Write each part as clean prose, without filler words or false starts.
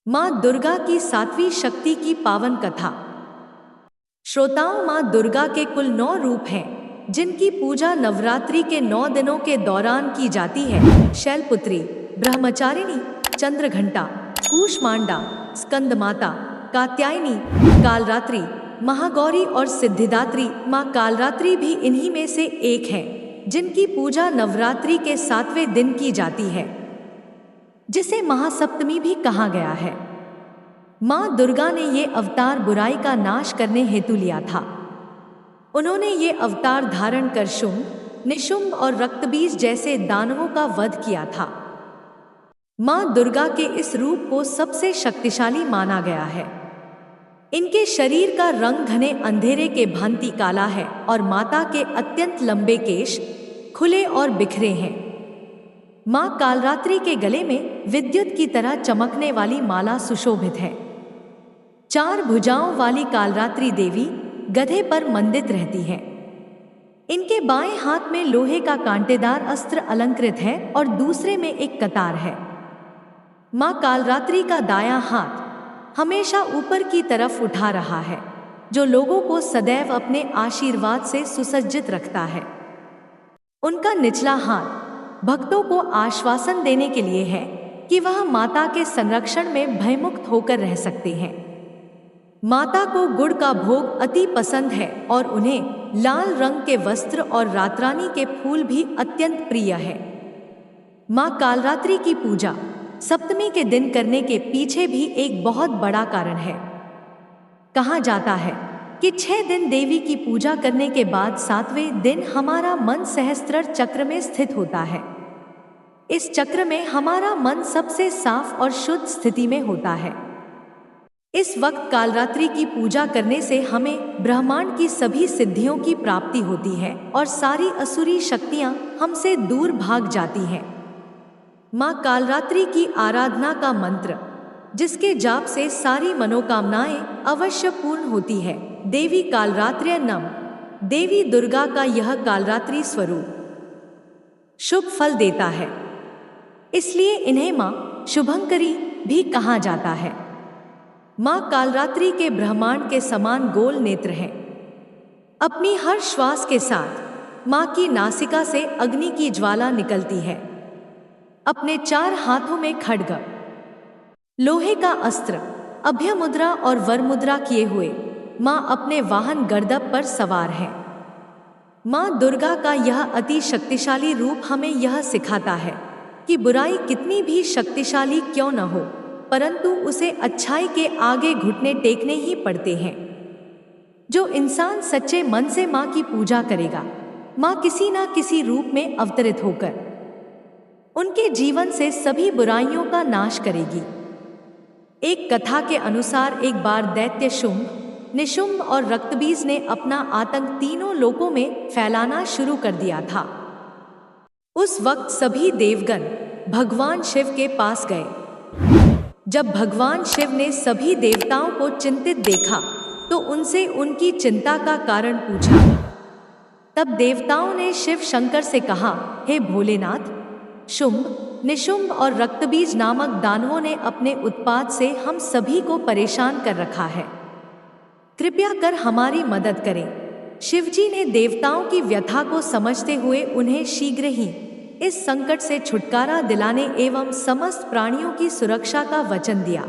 माँ दुर्गा की सातवीं शक्ति की पावन कथा। श्रोताओं, माँ दुर्गा के कुल 9 रूप हैं, जिनकी पूजा नवरात्रि के 9 दिनों के दौरान की जाती है। शैलपुत्री, ब्रह्मचारिणी, चंद्रघंटा, कूष्मांडा, स्कंदमाता, कात्यायनी, कालरात्रि, महागौरी और सिद्धिदात्री। माँ कालरात्रि भी इन्हीं में से एक है, जिनकी पूजा नवरात्रि के 7वें दिन की जाती है, जिसे महासप्तमी भी कहा गया है। माँ दुर्गा ने ये अवतार बुराई का नाश करने हेतु लिया था। उन्होंने ये अवतार धारण कर शुंभ, निशुंभ और रक्तबीज जैसे दानवों का वध किया था। माँ दुर्गा के इस रूप को सबसे शक्तिशाली माना गया है। इनके शरीर का रंग घने अंधेरे के भांति काला है और माता के अत्यंत लंबे केश खुले और बिखरे हैं। माँ कालरात्रि के गले में विद्युत की तरह चमकने वाली माला सुशोभित है। 4 भुजाओं वाली कालरात्रि देवी गधे पर मंडित रहती है। इनके बाएं हाथ में लोहे का कांटेदार अस्त्र अलंकृत है और दूसरे में एक कतार है। माँ कालरात्रि का दायां हाथ हमेशा ऊपर की तरफ उठा रहा है, जो लोगों को सदैव अपने आशीर्वाद से सुसज्जित रखता है। उनका निचला हाथ भक्तों को आश्वासन देने के लिए है कि वह माता के संरक्षण में भयमुक्त होकर रह सकते हैं। माता को गुड़ का भोग अति पसंद है और उन्हें लाल रंग के वस्त्र और रातरानी के फूल भी अत्यंत प्रिय है। माँ कालरात्रि की पूजा सप्तमी के दिन करने के पीछे भी एक बहुत बड़ा कारण है। कहा जाता है कि 6 दिन देवी की पूजा करने के बाद 7वें दिन हमारा मन सहस्त्र चक्र में स्थित होता है। इस चक्र में हमारा मन सबसे साफ और शुद्ध स्थिति में होता है। इस वक्त कालरात्रि की पूजा करने से हमें ब्रह्मांड की सभी सिद्धियों की प्राप्ति होती है और सारी असुरी शक्तियां हमसे दूर भाग जाती हैं। माँ कालरात्रि की आराधना का मंत्र, जिसके जाप से सारी मनोकामनाएं अवश्य पूर्ण होती है, देवी कालरात्र्य नम। देवी दुर्गा का यह कालरात्रि स्वरूप शुभ फल देता है, इसलिए इन्हें माँ शुभंकरी भी कहा जाता है। माँ कालरात्रि के ब्रह्मांड के समान गोल नेत्र हैं। अपनी हर श्वास के साथ माँ की नासिका से अग्नि की ज्वाला निकलती है। अपने 4 हाथों में खड्ग, लोहे का अस्त्र, अभय मुद्रा और वर मुद्रा किए हुए माँ अपने वाहन गर्दभ पर सवार है। माँ दुर्गा का यह अति शक्तिशाली रूप हमें यह सिखाता है कि बुराई कितनी भी शक्तिशाली क्यों न हो, परंतु उसे अच्छाई के आगे घुटने टेकने ही पड़ते हैं। जो इंसान सच्चे मन से माँ की पूजा करेगा, माँ किसी न किसी रूप में अवतरित होकर उनके जीवन से सभी बुराइयों का नाश करेगी। एक कथा के अनुसार एक बार दैत्य शुंभ, निशुंभ और रक्तबीज ने अपना आतंक तीनों लोकों में फैलाना शुरू कर दिया था। उस वक्त सभी देवगण भगवान शिव के पास गए। जब भगवान शिव ने सभी देवताओं को चिंतित देखा तो उनसे उनकी चिंता का कारण पूछा। तब देवताओं ने शिव शंकर से कहा, हे भोलेनाथ, शुंभ, निशुंभ और रक्तबीज नामक दानवों ने अपने उत्पात से हम सभी को परेशान कर रखा है। कृपया कर हमारी मदद करें। शिवजी ने देवताओं की व्यथा को समझते हुए उन्हें शीघ्र ही इस संकट से छुटकारा दिलाने एवं समस्त प्राणियों की सुरक्षा का वचन दिया।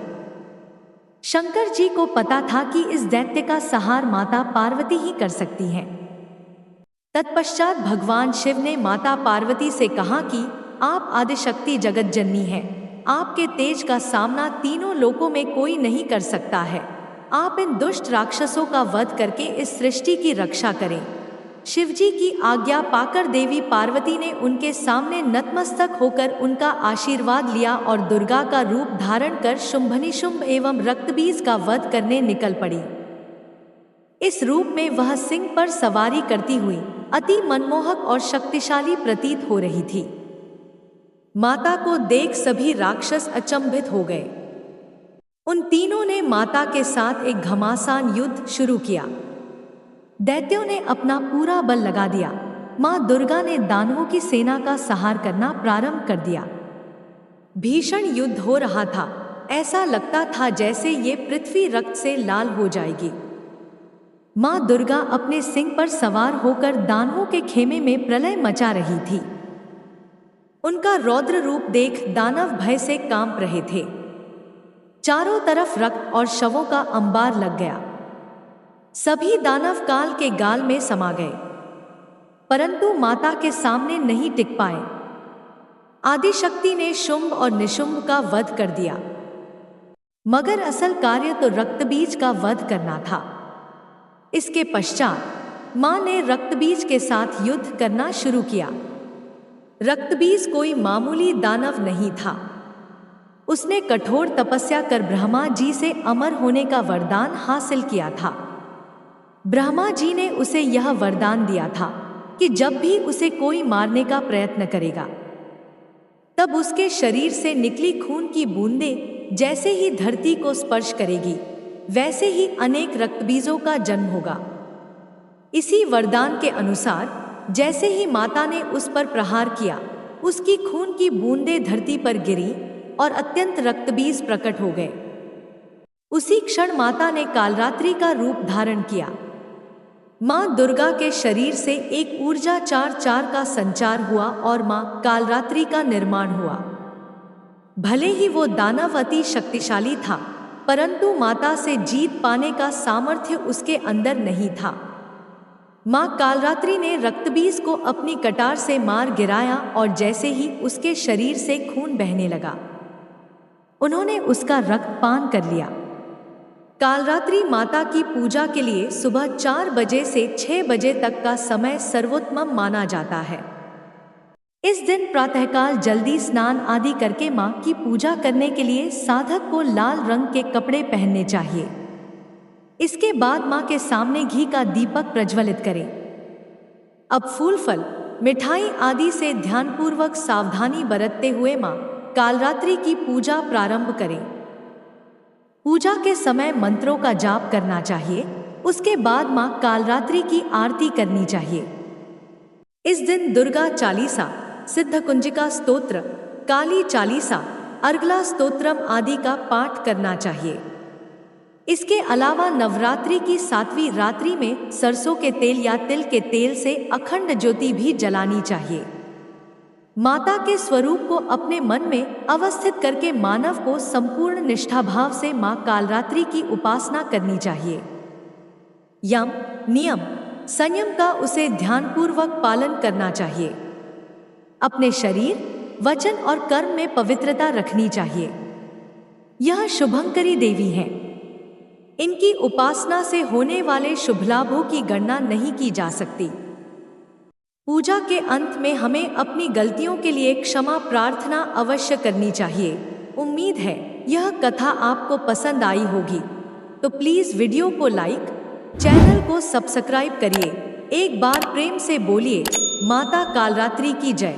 शंकर जी को पता था कि इस दैत्य का संहार माता पार्वती ही कर सकती हैं। तत्पश्चात भगवान शिव ने माता पार्वती से कहा कि आप आदिशक्ति जगत जननी हैं। आपके तेज का सामना तीनों लोकों में कोई नहीं कर सकता है। आप इन दुष्ट राक्षसों का वध करके इस सृष्टि की रक्षा करें। शिवजी की आज्ञा पाकर देवी पार्वती ने उनके सामने नतमस्तक होकर उनका आशीर्वाद लिया और दुर्गा का रूप धारण कर शुंभनिशुंभ एवं रक्तबीज का वध करने निकल पड़ी। इस रूप में वह सिंह पर सवारी करती हुई अति मनमोहक और शक्तिशाली प्रतीत हो रही थी। माता को देख सभी राक्षस अचंभित हो गए। उन तीनों ने माता के साथ एक घमासान युद्ध शुरू किया। दैत्यों ने अपना पूरा बल लगा दिया। माँ दुर्गा ने दानवों की सेना का संहार करना प्रारंभ कर दिया। भीषण युद्ध हो रहा था। ऐसा लगता था जैसे ये पृथ्वी रक्त से लाल हो जाएगी। माँ दुर्गा अपने सिंह पर सवार होकर दानवों के खेमे में प्रलय मचा रही थी। उनका रौद्र रूप देख दानव भय से कांप रहे थे। चारों तरफ रक्त और शवों का अंबार लग गया। सभी दानव काल के गाल में समा गए, परंतु माता के सामने नहीं टिक पाए। आदिशक्ति ने शुंभ और निशुंभ का वध कर दिया, मगर असल कार्य तो रक्तबीज का वध करना था। इसके पश्चात मां ने रक्तबीज के साथ युद्ध करना शुरू किया। रक्तबीज कोई मामूली दानव नहीं था। उसने कठोर तपस्या कर ब्रह्मा जी से अमर होने का वरदान हासिल किया था। ब्रह्मा जी ने उसे यह वरदान दिया था कि जब भी उसे कोई मारने का प्रयत्न करेगा, तब उसके शरीर से निकली खून की बूंदें जैसे ही धरती को स्पर्श करेगी, वैसे ही अनेक रक्तबीजों का जन्म होगा। इसी वरदान के अनुसार जैसे ही माता ने उस पर प्रहार किया, उसकी खून की बूंदें धरती पर गिरी और अत्यंत रक्तबीज प्रकट हो गए। उसी क्षण माता ने कालरात्रि का रूप धारण किया। मां दुर्गा के शरीर से एक ऊर्जा चार का संचार हुआ और मां कालरात्रि का निर्माण हुआ। भले ही वो दानव अति शक्तिशाली था, परंतु माता से जीत पाने का सामर्थ्य उसके अंदर नहीं था। मां कालरात्रि ने रक्तबीज को अपनी कटार से मार गिराया और जैसे ही उसके शरीर से खून बहने लगा, उन्होंने उसका रक्त पान कर लिया। कालरात्रि माता की पूजा के लिए सुबह 4 बजे से 6 बजे तक का समय सर्वोत्तम माना जाता है। इस दिन प्रातःकाल जल्दी स्नान आदि करके मां की पूजा करने के लिए साधक को लाल रंग के कपड़े पहनने चाहिए। इसके बाद मां के सामने घी का दीपक प्रज्वलित करें। अब फूल फल मिठाई आदि से ध्यानपूर्वक सावधानी बरतते हुए मां कालरात्रि की पूजा प्रारंभ करें। पूजा के समय मंत्रों का जाप करना चाहिए। उसके बाद मां कालरात्रि की आरती करनी चाहिए। इस दिन दुर्गा चालीसा, सिद्धकुंजिका स्तोत्र, काली चालीसा, अर्गला स्तोत्रम आदि का पाठ करना चाहिए। इसके अलावा नवरात्रि की 7वीं रात्रि में सरसों के तेल या तिल के तेल से अखंड ज्योति भी जलानी चाहिए। माता के स्वरूप को अपने मन में अवस्थित करके मानव को संपूर्ण निष्ठा भाव से मां कालरात्रि की उपासना करनी चाहिए। यम, नियम, संयम का उसे ध्यानपूर्वक पालन करना चाहिए। अपने शरीर, वचन और कर्म में पवित्रता रखनी चाहिए। यह शुभंकरी देवी हैं। इनकी उपासना से होने वाले शुभ लाभों की गणना नहीं की जा सकती। पूजा के अंत में हमें अपनी गलतियों के लिए क्षमा प्रार्थना अवश्य करनी चाहिए। उम्मीद है यह कथा आपको पसंद आई होगी, तो प्लीज वीडियो को लाइक, चैनल को सब्सक्राइब करिए। एक बार प्रेम से बोलिए माता कालरात्रि की जय।